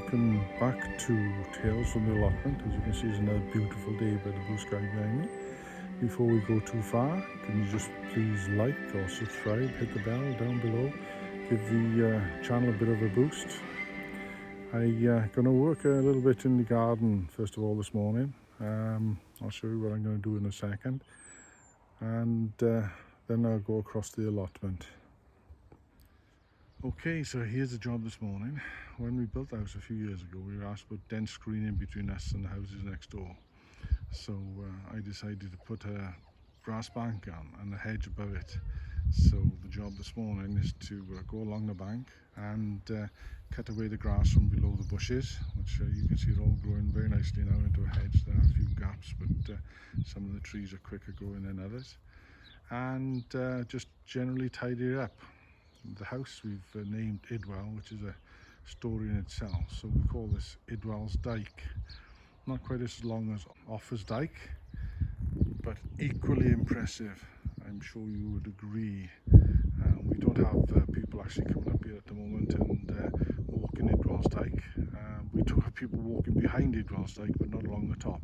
welcome back to Tales from the Allotment. As you can see, it's another beautiful day by the blue sky behind me. Before we go too far, can you just please like or subscribe, hit the bell down below, give the channel a bit of a boost. I'm going to work a little bit in the garden first of all this morning. I'll show you what I'm going to do in a second, and then I'll go across the allotment. Okay, so here's the job this morning. When we built the house a few years ago, we were asked to put dense screening between us and the houses next door. So I decided to put a grass bank on and a hedge above it. So the job this morning is to go along the bank and cut away the grass from below the bushes, which you can see are all growing very nicely now into a hedge. There are a few gaps, but some of the trees are quicker growing than others. And just generally tidy it up. The house we've named Idwell, which is a story in itself, so we call this Idwell's Dyke. Not quite as long as Offa's Dyke, but equally impressive, I'm sure you would agree. We don't have people actually coming up here at the moment and walking Idwell's Dyke. We do have people walking behind Idwell's Dyke, but not along the top.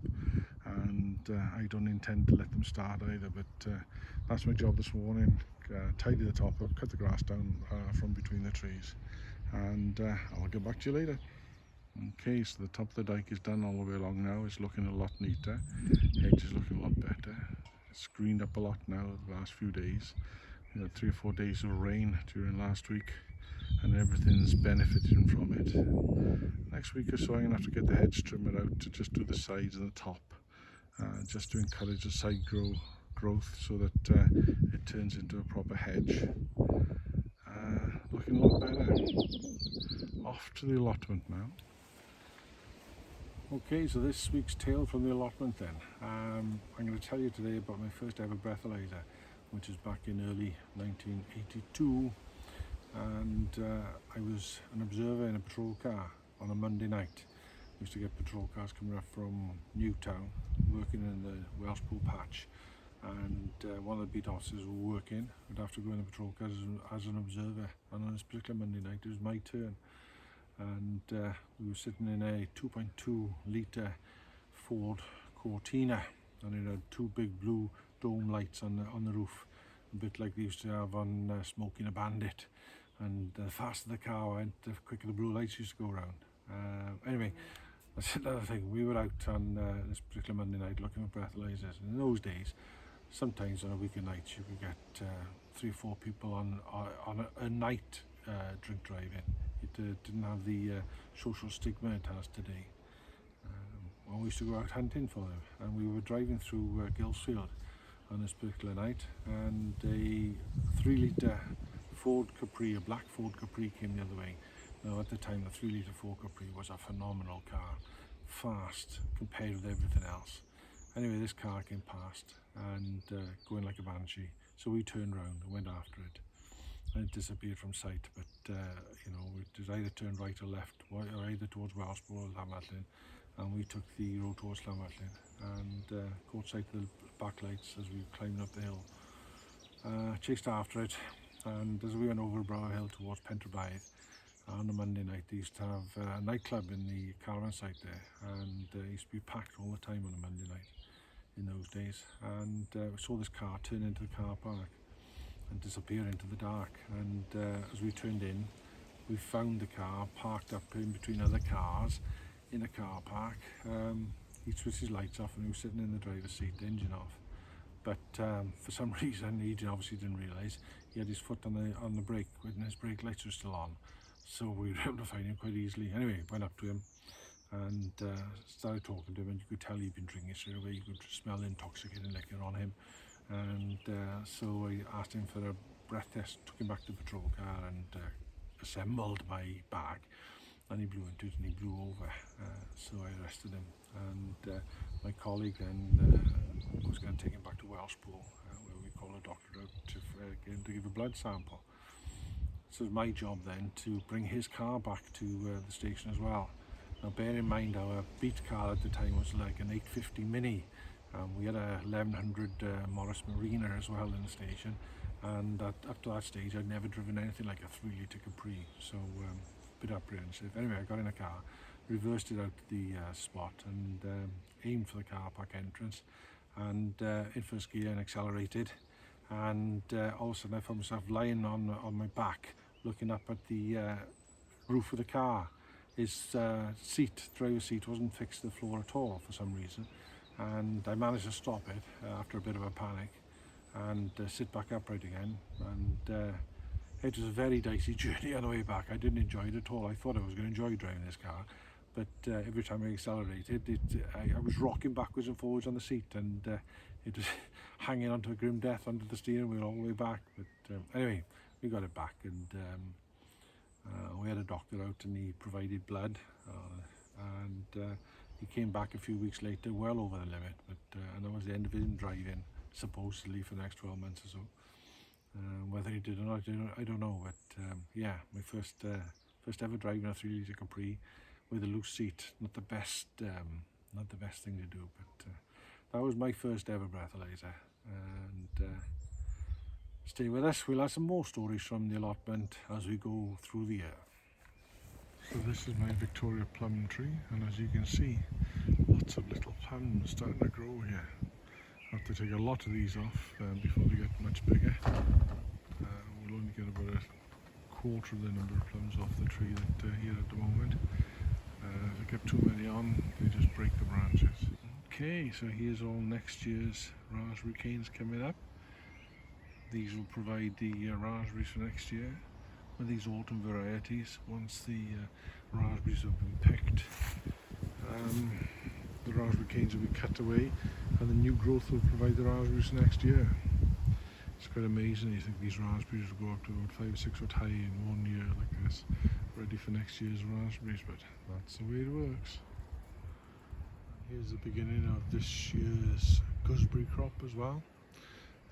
And I don't intend to let them start either, but that's my job this morning. Tidy the top up, cut the grass down from between the trees, and I'll get back to you later. Okay, so the top of the dike is done all the way along now. It's looking a lot neater. Hedge is looking a lot better. It's screened up a lot now the last few days. We had 3 or 4 days of rain during last week, and everything's benefiting from it. Next week or so I'm going to have to get the hedge trimmer out to just do the sides and the top, just to encourage the side growth so that it turns into a proper hedge. Looking a lot better. Off to the allotment now. Okay, so this week's tale from the allotment then. I'm going to tell you today about my first ever breathalyzer, which is back in early 1982, and I was an observer in a patrol car on a Monday night. We used to get patrol cars coming up from Newtown, working in the Welshpool patch, and one of the beat officers were working. I'd have to go in the patrol car as an observer, and on this particular Monday night it was my turn, and we were sitting in a 2.2 litre Ford Cortina, and it had 2 big blue dome lights on the roof, a bit like they used to have on Smoking a Bandit, and the faster the car went, the quicker the blue lights used to go around. Anyway, that's another thing. We were out on this particular Monday night looking at breathalyzers, and in those days, sometimes on a weekend night you could get 3 or 4 people on a night drink driving. It didn't have the social stigma it has today. We used to go out hunting for them, and we were driving through Gilsfield on this particular night, and a 3 litre Ford Capri, a black Ford Capri, came the other way. Now at the time the 3 litre Ford Capri was a phenomenal car, fast compared with everything else. Anyway, this car came past and going like a banshee, so we turned around and went after it, and it disappeared from sight. But you know, it either turned right or left, or either towards Welshpool or Llanfadlin, and we took the road towards Llanfadlin and caught sight of the backlights as we were climbing up the hill. Chased after it, and as we went over Brow Hill towards Pentreby on a Monday night, they used to have a nightclub in the caravan site there, and it used to be packed all the time on a Monday night in those days. And we saw this car turn into the car park and disappear into the dark, and as we turned in, we found the car parked up in between other cars in a car park. He switched his lights off and he was sitting in the driver's seat, the engine off, but for some reason he obviously didn't realise he had his foot on the brake when his brake lights were still on, so we were able to find him quite easily. Anyway, went up to him and started talking to him, and you could tell he'd been drinking straight away. You could smell intoxicating liquor on him, and so I asked him for a breath test, took him back to the patrol car and assembled my bag, and he blew into it and he blew over, so I arrested him, and my colleague then was going to take him back to Welshpool, where we call a doctor out to get him to give a blood sample. So it was my job then to bring his car back to the station as well. Now bear in mind our beat car at the time was like an 850 Mini. We had a 1100 Morris Marina as well in the station, and up to that stage I'd never driven anything like a 3 litre Capri, so a bit apprehensive. Anyway, I got in a car reversed it out to the spot and aimed for the car park entrance, and in first gear and accelerated, and all of a sudden I found myself lying on my back looking up at the roof of the car. His driver's seat wasn't fixed to the floor at all for some reason, and I managed to stop it after a bit of a panic and sit back upright again, and it was a very dicey journey on the way back. I didn't enjoy it at all. I thought I was going to enjoy driving this car, but every time I accelerated, I was rocking backwards and forwards on the seat, and it was hanging onto a grim death under the steering wheel all the way back. But anyway, we got it back, and we had a doctor out and he provided blood, and he came back a few weeks later well over the limit, but and that was the end of him driving, supposedly for the next 12 months or so. Whether he did or not, I don't know, but yeah, my first ever driving a 3 litre Capri with a loose seat, not the best thing to do, but that was my first ever breathalyzer. And stay with us, we'll have some more stories from the allotment as we go through the year. So this is my Victoria plum tree, and as you can see, lots of little plums starting to grow here. I have to take a lot of these off before they get much bigger. We'll only get about a quarter of the number of plums off the tree that here at the moment. If I get too many on, they just break the branches. Okay, so here's all next year's raspberry canes coming up. These will provide the raspberries for next year with these autumn varieties. Once the raspberries have been picked, the raspberry canes will be cut away, and the new growth will provide the raspberries next year. It's quite amazing. You think these raspberries will go up to about 5 or 6 foot high in 1 year like this, ready for next year's raspberries, but that's the way it works. Here's the beginning of this year's gooseberry crop as well.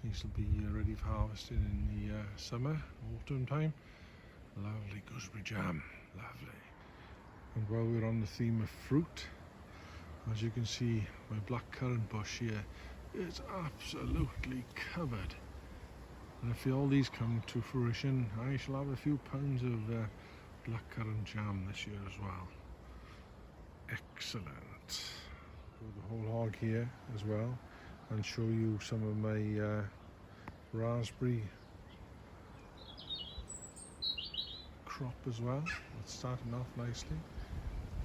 These will be ready for harvesting in the summer, autumn time. Lovely gooseberry jam, lovely. And while we're on the theme of fruit, as you can see, my blackcurrant bush here is absolutely covered. And if all these come to fruition, I shall have a few pounds of blackcurrant jam this year as well. Excellent. Put the whole hog here as well, and show you some of my raspberry crop as well. It's starting off nicely.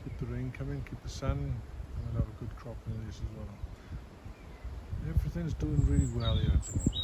Keep the rain coming, keep the sun, and we'll have a good crop in this as well. Everything's doing really well here at the moment.